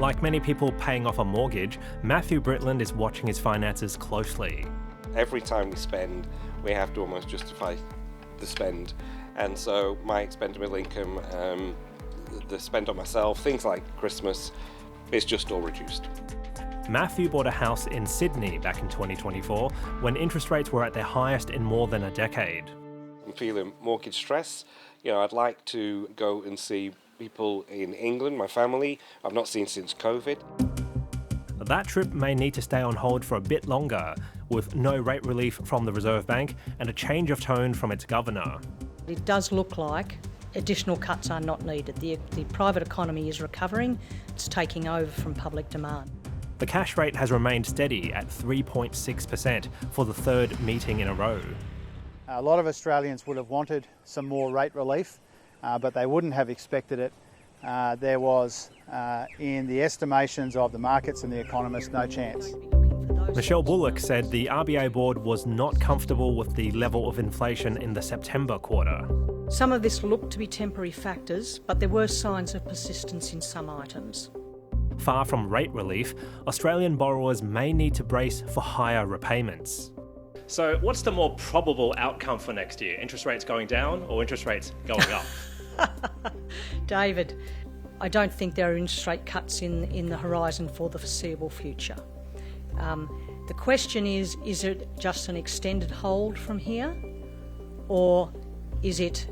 Like many people paying off a mortgage, Matthew Britland is watching his finances closely. Every time we spend, we have to almost justify the spend. And so my expendable income, the spend on myself, things like Christmas, is just all reduced. Matthew bought a house in Sydney back in 2024 when interest rates were at their highest in more than a decade. I'm feeling mortgage stress. I'd like to go and see people in England, my family, I've not seen since COVID. That trip may need to stay on hold for a bit longer, with no rate relief from the Reserve Bank and a change of tone from its governor. It does look like additional cuts are not needed. The private economy is recovering, it's taking over from public demand. The cash rate has remained steady at 3.6% for the third meeting in a row. A lot of Australians would have wanted some more rate relief, but they wouldn't have expected it. There was, in the estimations of the markets and the economists, no chance. Michele Bullock said the RBA board was not comfortable with the level of inflation in the September quarter. Some of this looked to be temporary factors, but there were signs of persistence in some items. Far from rate relief, Australian borrowers may need to brace for higher repayments. So what's the more probable outcome for next year? Interest rates going down or interest rates going up? David, I don't think there are interest rate cuts in the horizon for the foreseeable future. The question is it just an extended hold from here, or is it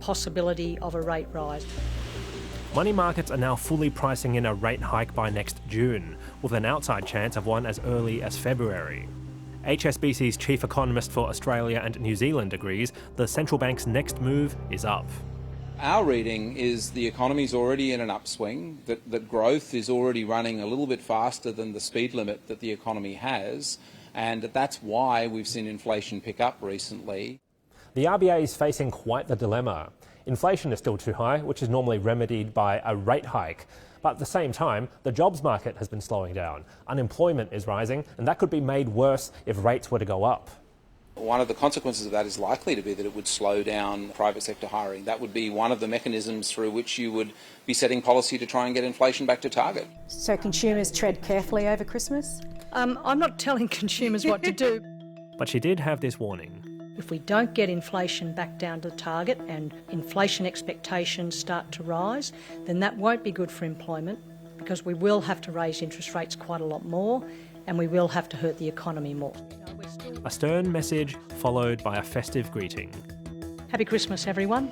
possibility of a rate rise? Money markets are now fully pricing in a rate hike by next June, with an outside chance of one as early as February. HSBC's chief economist for Australia and New Zealand agrees the central bank's next move is up. Our reading is the economy's already in an upswing, that growth is already running a little bit faster than the speed limit that the economy has, and that's why we've seen inflation pick up recently. The RBA is facing quite the dilemma. Inflation is still too high, which is normally remedied by a rate hike. But at the same time, the jobs market has been slowing down. Unemployment is rising, and that could be made worse if rates were to go up. One of the consequences of that is likely to be that it would slow down private sector hiring. That would be one of the mechanisms through which you would be setting policy to try and get inflation back to target. So consumers tread carefully over Christmas? I'm not telling consumers what to do. But she did have this warning. If we don't get inflation back down to target and inflation expectations start to rise, then that won't be good for employment, because we will have to raise interest rates quite a lot more and we will have to hurt the economy more. A stern message followed by a festive greeting. Happy Christmas, everyone.